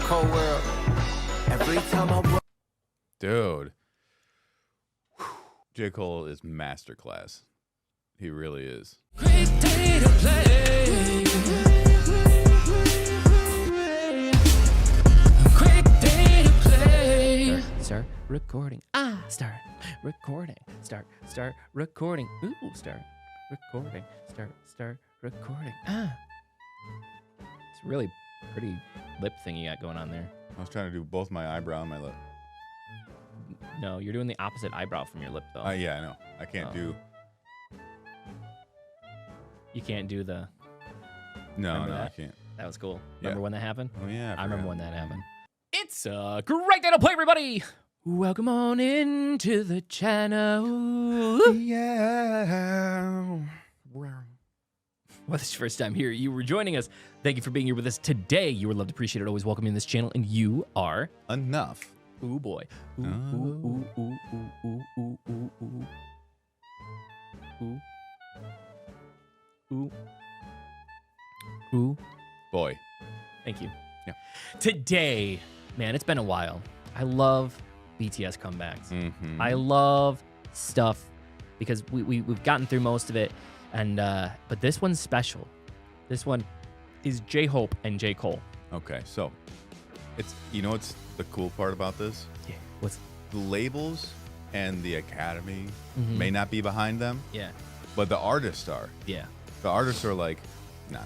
cold world. Every time I work. Dude. JCole is masterclass. He really is. Great day to play. Great day to play. Start recording. Start recording. Start recording. Ooh, start recording. Start recording. It's really pretty lip thing you got going on there. I was trying to do both my eyebrow and my lip. No, you're doing the opposite eyebrow from your lip, though. Yeah, I know. I can't do... You can't do the... No, Remember I that? can't. That was cool. Remember when that happened? Oh, yeah. I remember when that happened. It's a great day to play, everybody! Welcome on into the channel. Yeah. Well, this is your first time here. You were joining us. Thank you for being here with us today. You are loved, appreciated, always welcome in this channel, and you are... Enough. Ooh, boy. Ooh, ooh, ooh, ooh, ooh, ooh, ooh, ooh. Ooh. Ooh. Ooh. Boy. Thank you. Yeah. Today, man, it's been a while. I love BTS comebacks. Mm-hmm. I love stuff because we've gotten through most of it, and but this one's special. This one is JHope and JCole. Okay, so it's what's the cool part about this? Yeah. What's The labels and the academy may not be behind them, yeah. but the artists are. Yeah. The artists are like, no.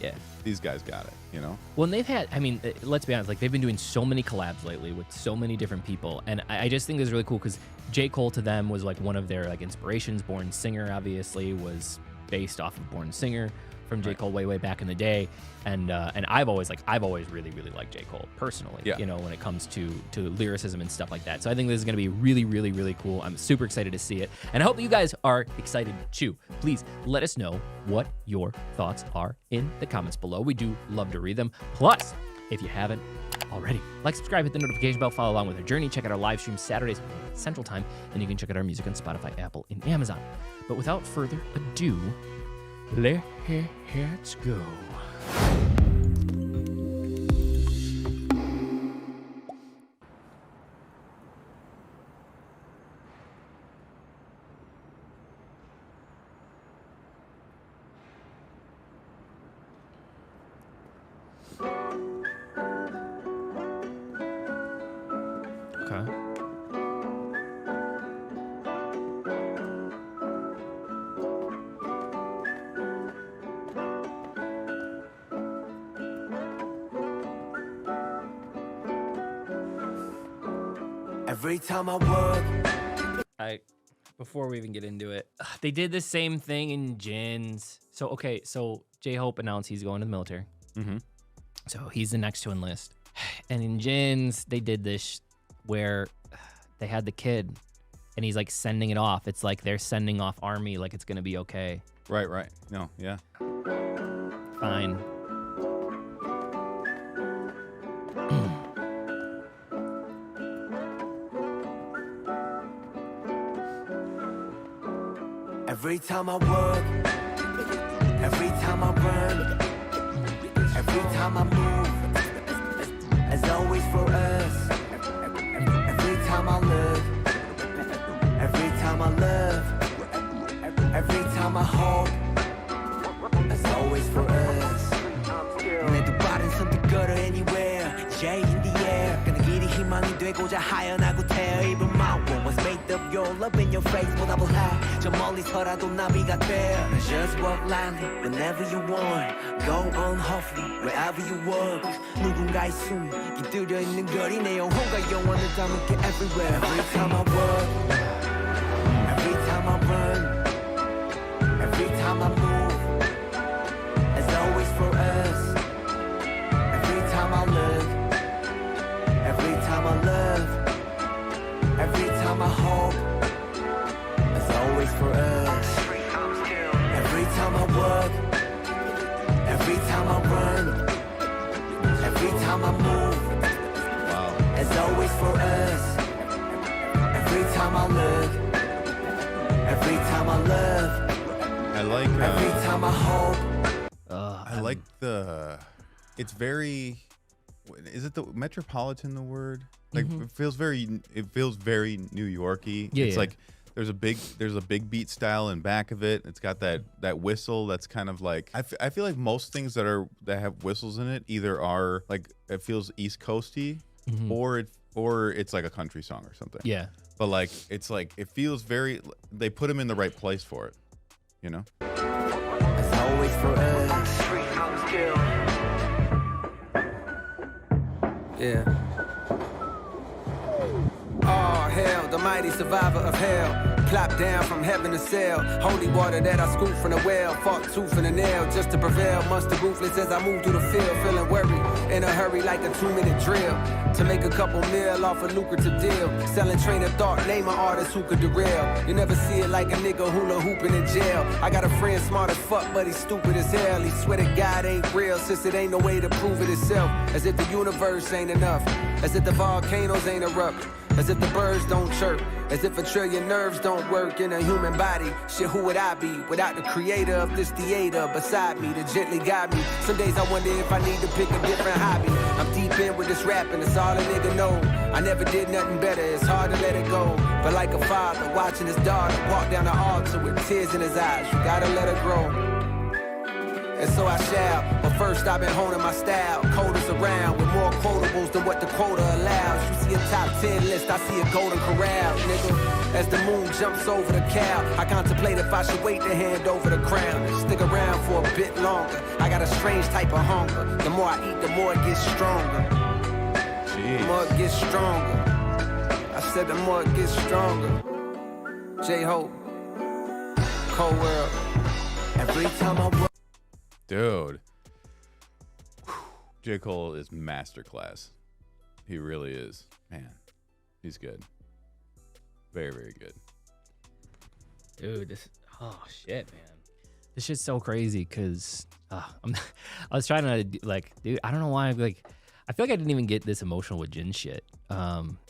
Yeah. These guys got it, you know? Well, and they've had, I mean, let's be honest, like they've been doing so many collabs lately with so many different people. And I just think this is really cool because JCole to them was like one of their like inspirations. Born Singer, obviously, was based off of Born Singer from JCole way back in the day. And I've always really liked JCole personally, yeah. You know, when it comes to lyricism and stuff like that. So I think this is going to be really cool. I'm super excited to see it. And I hope you guys are excited too. Please let us know what your thoughts are in the comments below. We do love to read them. Plus, if you haven't already, like, subscribe, hit the notification bell, follow along with our journey. Check out our live stream Saturdays Central Time, and you can check out our music on Spotify, Apple, and Amazon. But without further ado, let's go. Okay. Every time I work. Before we even get into it, they did the same thing in Jin's. So JHope announced he's going to the military. Mm-hmm. So he's the next to enlist. And in Jin's, they did this where they had the kid and he's like sending it off. It's like they're sending off army like it's going to be okay. Right. No, yeah. Fine. Every time I work, every time I run, every time I move, as always for us. Every time I look, every time I love, every time I hope, as always for us. 내두 발은 선택걸어 anywhere, J in the air. 그는 길이 희망이 되고자 하연하고 태어 입은 my world was made of your love in your face 보다 high 저 멀리서라도 나비가 돼. Just walk lightly whenever you want, go on hopefully wherever you walk. 누군가의 숨이 깃들여 있는 거리 내 영혼과 영원을 담을게 everywhere. Every time I walk, every time I run, every time I move, as always for us. Every time I look, every time I love, every time I hope, as always for us. Every time I walk, every time I run, every time I move, as always for us. Every time I look, every time I love, I like every time I hope. I like the... It's very is it the metropolitan the word? Like it feels very New Yorky. Yeah, it's yeah. like there's a big beat style in back of it. It's got that whistle that's kind of like I feel like most things that have whistles in it either are like it feels East Coasty or it's like a country song or something. Yeah. But like it's like it feels very they put him in the right place for it, you know? As always for us. Yeah. Oh, hell, the mighty survivor of hell. Plop down from heaven to sail. Holy water that I scooped from the well. Fought tooth and a nail just to prevail. Muster ruthless as I move through the field. Feeling worried, in a hurry like a 2-minute drill. To make a couple mil off a lucrative deal. Selling train of thought, name an artist who could derail. You never see it like a nigga hula hooping in jail. I got a friend smart as fuck, but he's stupid as hell. He swear to God ain't real, since it ain't no way to prove it itself. As if the universe ain't enough. As if the volcanoes ain't erupt. As if the birds don't chirp. As if a trillion nerves don't work in a human body. Shit, who would I be without the creator of this theater beside me to gently guide me? Some days I wonder if I need to pick a different hobby. I'm deep in with this rapping, it's all a nigga know. I never did nothing better, it's hard to let it go. But like a father watching his daughter walk down the altar with tears in his eyes, you gotta let her grow. And so I shall, but first I've been honing my style. Coders around with more quotables than what the quota allows. You see a top 10 list, I see a golden corral, nigga. As the moon jumps over the cow, I contemplate if I should wait to hand over the crown and stick around for a bit longer. I got a strange type of hunger. The more I eat, the more it gets stronger. Jeez. The more it gets stronger. I said the more it gets stronger. JHope, Cold World. Every time I work. Dude. JCole is masterclass. He really is. Man, he's good. Very, very good. Dude, oh shit, man. This shit's so crazy because I was trying to like, dude, I don't know why. Like, I feel like I didn't even get this emotional with Jin shit.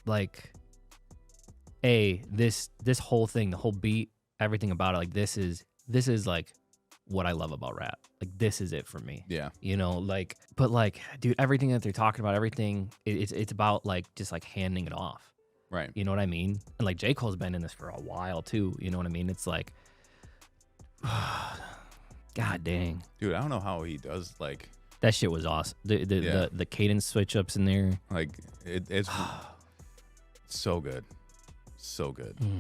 Like, this whole thing, the whole beat, everything about it, like this is like what I love about rap. Like, this is it for me. Yeah. You know, like, but like, dude, everything that they're talking about, everything, it's about like just like handing it off. Right. You know what I mean? And like J. Cole's been in this for a while too. You know what I mean? It's like, God dang. Dude, I don't know how he does like that shit was awesome. The cadence switch ups in there. like it's so good. So good. All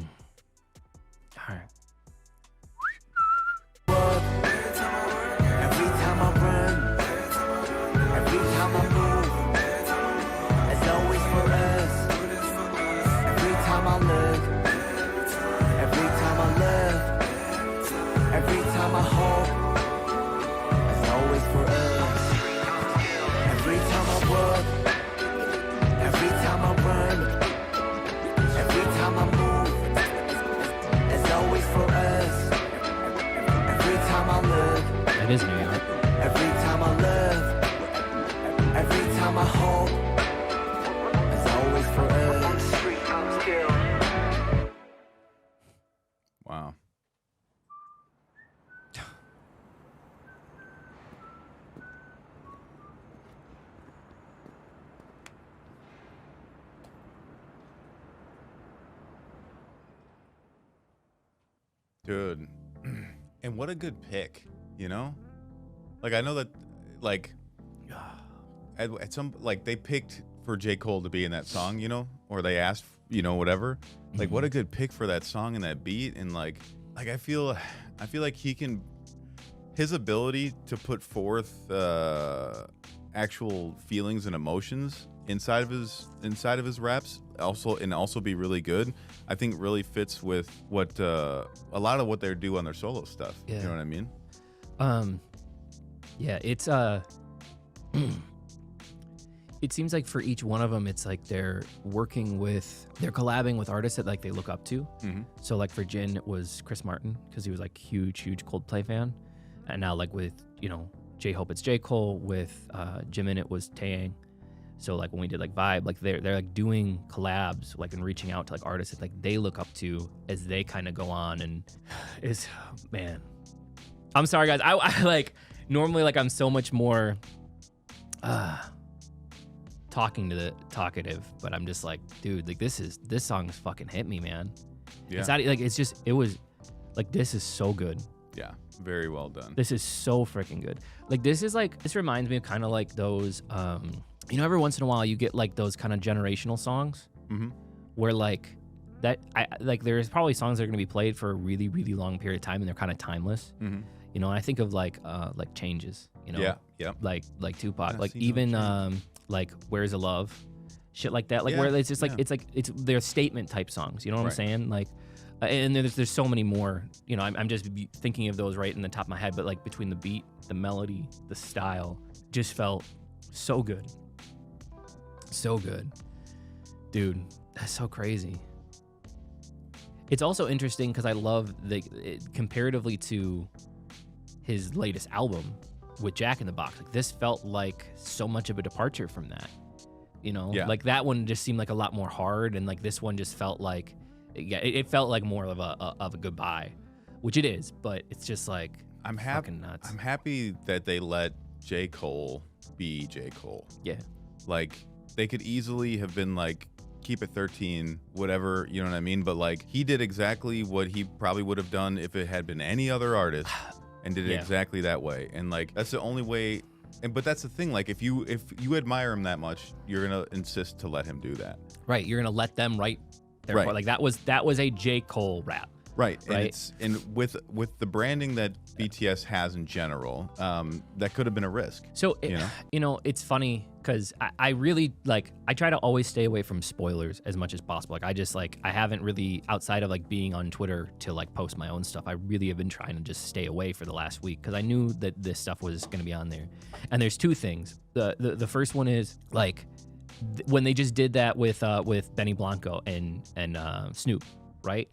right. Every time I run, every time I move, as always for us. Every time I look, every time I love, every time I hope, as always for us. Every time I walk, every time I run, every time I move, as always for us. Every time I look, It is New York. every time I love, every time I hope, it's always for us. Wow. Dude. And what a good pick, you know? Like, I know that, like, at some, like, they picked for J. Cole to be in that song, you know? Or they asked, you know, whatever. Like, what a good pick for that song and that beat. And, like I feel like he can, his ability to put forth actual feelings and emotions inside of his raps also be really good. I think really fits with what a lot of what they do on their solo stuff. Yeah. You know what I mean? Yeah, it's it seems like for each one of them, it's like they're collabing with artists that like they look up to. Mm-hmm. So like for Jin, it was Chris Martin because he was like huge Coldplay fan, and now like with JHope, it's J. Cole. With Jimin, it was Taeyang. So like when we did like Vibe, like they're like doing collabs, like and reaching out to like artists that like they look up to as they kind of go on, and man, I'm sorry guys, I like normally like I'm so much more talking to the talkative, but I'm just like, dude, like this song's fucking hit me, man. Yeah. It's not like it was like, this is so good. Yeah, very well done. This is so freaking good. Like this reminds me of kind of like those every once in a while you get like those kind of generational songs where like that there's probably songs that are going to be played for a really, really long period of time and they're kind of timeless. You know, and I think of like Changes, you know. Yeah. Like Tupac, Yeah, like see, even no like Where's the Love? Shit like that. Like Yeah, where it's just like yeah. it's they're statement type songs, you know what I'm Right. saying? Like and there's so many more, you know, I'm just thinking of those right in the top of my head, but like between the beat, the melody, the style, just felt so good. So good. Dude, that's so crazy. It's also interesting because I love comparatively to his latest album with Jack in the Box. Like this felt like so much of a departure from that. You know, Yeah. like that one just seemed like a lot more hard, and like this one just felt like, it felt like more of a goodbye, which it is, but it's just like I'm fucking nuts. I'm happy that they let JCole be JCole. Yeah, Like they could easily have been like, keep it 13, whatever, you know what I mean? But like he did exactly what he probably would have done if it had been any other artist, and did it Yeah. exactly that way. And like that's the only way. But that's the thing. Like if you admire him that much, you're gonna insist to let him do that. right. You're gonna let them write their Right. part. Like that was a J. Cole rap. Right. Right. And with the branding that BTS has in general, that could have been a risk. So, You know? it's funny because I really like, I try to always stay away from spoilers as much as possible. Like, I haven't really, outside of like being on Twitter to like post my own stuff, I really have been trying to just stay away for the last week because I knew that this stuff was going to be on there. And there's two things. The first one is like, when they just did that with Benny Blanco and Snoop, right?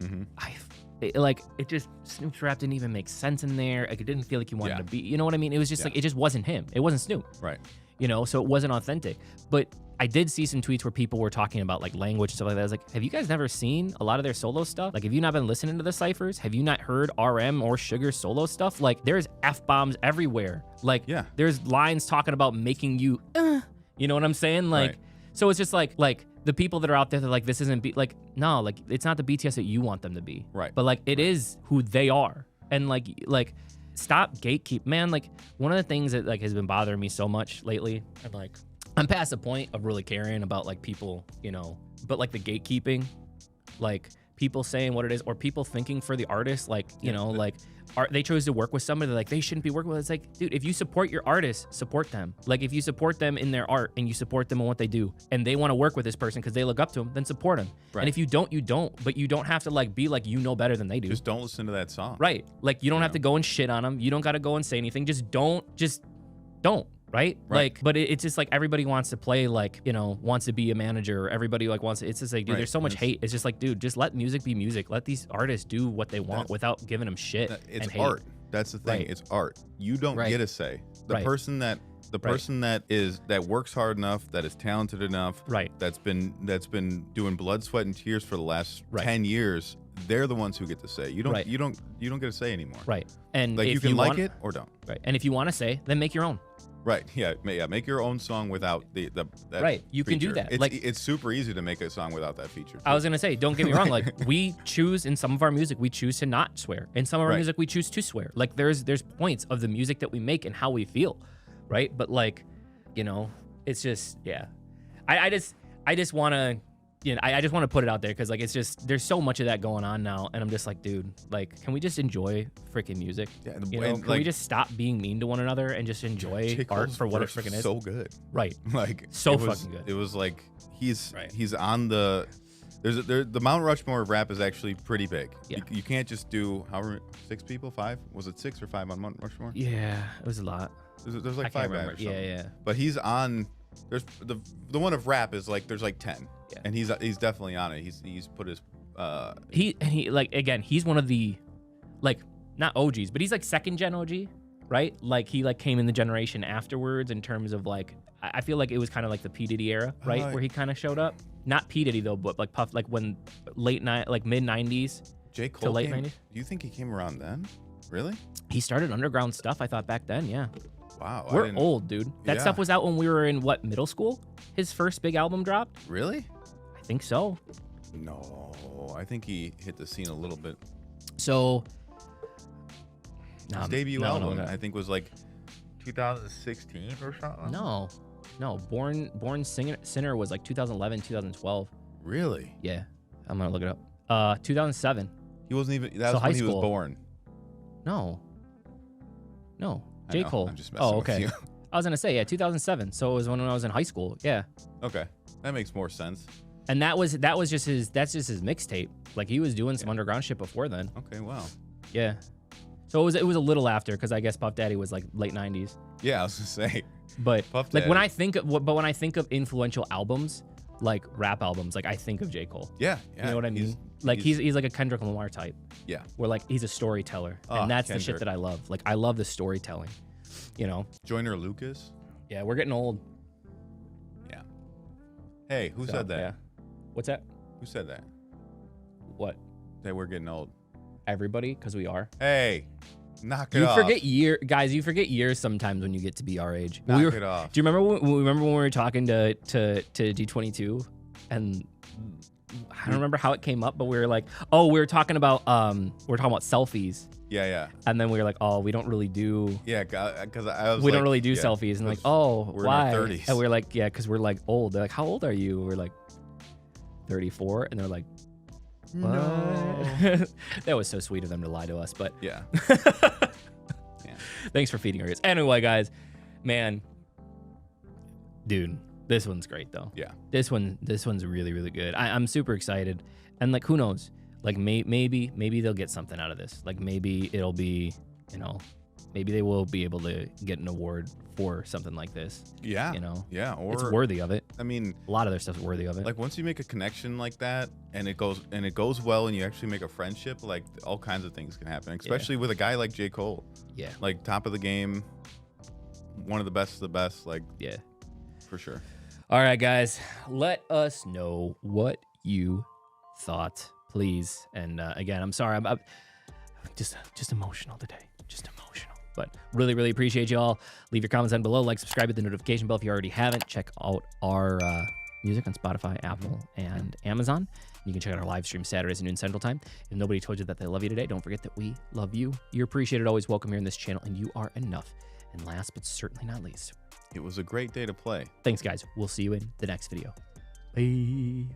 It just, Snoop's rap didn't even make sense in there. Like, it didn't feel like he wanted to be, you know what I mean? It was just like, it just wasn't him. It wasn't Snoop. Right. You know, so it wasn't authentic. But I did see some tweets where people were talking about like language and stuff like that. I was like, have you guys never seen a lot of their solo stuff? Like, have you not been listening to the cyphers? Have you not heard RM or Sugar's solo stuff? Like, there's F-bombs everywhere. Like, Yeah. there's lines talking about making you, you know what I'm saying? Like, Right. so it's just like the people that are out there that like, this isn't, like, no, like, it's not the BTS that you want them to be. Right. But like, it is who they are. And like, stop gatekeep, man. Like, one of the things that like has been bothering me so much lately, and like, I'm past the point of really caring about like people, you know, but like the gatekeeping, like people saying what it is, or people thinking for the artist, like, you know, like they chose to work with somebody like they shouldn't be working with. It's like, dude, if you support your artist, support them. Like, if you support them in their art and you support them in what they do, and they want to work with this person because they look up to them, then support them. Right. And if you don't, you don't. But you don't have to like be like, you know better than they do. Just don't listen to that song. Right. Like, you don't have to go and shit on them. You don't got to go and say anything. Just don't. Right? Like, but it's just like everybody wants to play, like, you know, wants to be a manager, or everybody like wants to, it's just like, dude, Right. there's so much hate. It's just like, dude, just let music be music. Let these artists do what they want without giving them shit. It's and hate. art. That's the thing. Right. It's art. You don't Right. get a say. The Right. person that that works hard enough, that is talented enough, Right. that's been doing blood, sweat, and tears for the last Right. 10 years, they're the ones who get to say. You don't Right. you don't get a say anymore. Right. And Like, if you can like want, it or don't. Right. And if you want to say, then make your own. Right. Yeah. Make your own song without that Right. You can do feature. that. It's, Like- it's super easy to make a song without that feature. I was going to say, don't get me wrong. Like, we choose in some of our music, we choose to not swear. In some of our Right. music, we choose to swear. Like, there's points of the music that we make and how we feel. Right. But like, you know, it's just, yeah. I just want to, you know, I just want to put it out there because like, it's just, there's so much of that going on now. And I'm just like, dude, like, can we just enjoy freaking music? Yeah, You know, can we just stop being mean to one another and just enjoy J. art Cole's for what it verse freaking was is? so good. Right. Like, So it was, fucking good. It was like he's Right. on the the Mount Rushmore of rap is actually pretty big. Yeah. You can't just do however 6 people, 5? Was it 6 or 5 on Mount Rushmore? Yeah, it was a lot. There's like I 5 can't guys remember. or something. Yeah, yeah. But he's on. There's the one of rap is like there's like 10. Yeah. And he's definitely on it. He's put his He like, again, he's one of the, like, not OGs, but he's like second gen OG, right? Like, he like came in the generation afterwards in terms of like, I feel like it was kind of like the P Diddy era, right? Where he kind of showed up. Not P Diddy though, but like Puff, like when mid 90s. J. Cole late came, 90s? Do you think he came around then? Really? He started underground stuff, I thought, back then. Yeah. Wow. I We're didn't- old, dude. That Yeah. stuff was out when we were in what, middle school? His first big album dropped? Really? I think so. No, I think he hit the scene a little bit. So His debut album, I think, was like 2016 or something. No. Born Sinner was like 2011, 2012. Really? Yeah. I'm going to look it up. 2007. He wasn't even. That So was high when he was school. born. No. I know, JCole. I'm just messing Oh, with okay. you. I was going to say, yeah, 2007. So it was when I was in high school. Yeah. Okay, that makes more sense. And that's just his mixtape. Like he was doing some underground shit before then. Okay, wow. Yeah. So it was a little after because I guess Puff Daddy was like late 90s. Yeah, I was gonna say. But Puff like when Daddy. when I think of influential albums, like rap albums, like I think of JCole. Yeah. You know what I mean? Like he's like a Kendrick Lamar type. Yeah. Where like he's a storyteller, Oh, and that's the shit Kendrick. that I love. Like I love the storytelling. You know? Joyner Lucas. Yeah, we're getting old. Yeah. Hey, who So, said that? Yeah. What's that? Who said that? What? That we're getting old. Everybody, because we are. Hey, knock it You off. forget guys. You forget years sometimes when you get to be our age. Knock it off. Do you remember when we were talking to D22, and I don't remember how it came up, but we were like, oh, we were talking about selfies, Yeah. and then we were like, oh, we don't really do. Yeah, because I was. We like, don't really do yeah, selfies, and like, 'cause oh, we're why? in our 30s. And we're like, yeah, because we're like old. They're like, how old are you? We're like, 34, and they're like, what? No. That was so sweet of them to lie to us, but Yeah. thanks for feeding our ears. Anyway, guys, man, dude, this one's great though. Yeah. This one's really, really good. I'm super excited, and like, who knows? Like, maybe they'll get something out of this. Like, maybe it'll be, maybe they will be able to get an award for something like this. Yeah. Yeah. Or It's worthy of it. I mean, A lot of their stuff's worthy of it. like once you make a connection like that and it goes well and you actually make a friendship, like all kinds of things can happen, especially with a guy like JCole. Yeah. Like top of the game, one of the best of the best, like Yeah. for sure. All right, guys, let us know what you thought, please. And again, I'm sorry, I'm just emotional today, just emotional. But really, really appreciate y'all. Leave your comments down below, like, subscribe, hit the notification bell if you already haven't. Check out our music on Spotify, Apple, and Amazon. You can check out our live stream Saturdays at noon Central Time. If nobody told you that they love you today, don't forget that we love you. You're appreciated, always welcome here in this channel, and you are enough. And last but certainly not least, It was a great day to play. thanks, guys. We'll see you in the next video. Bye.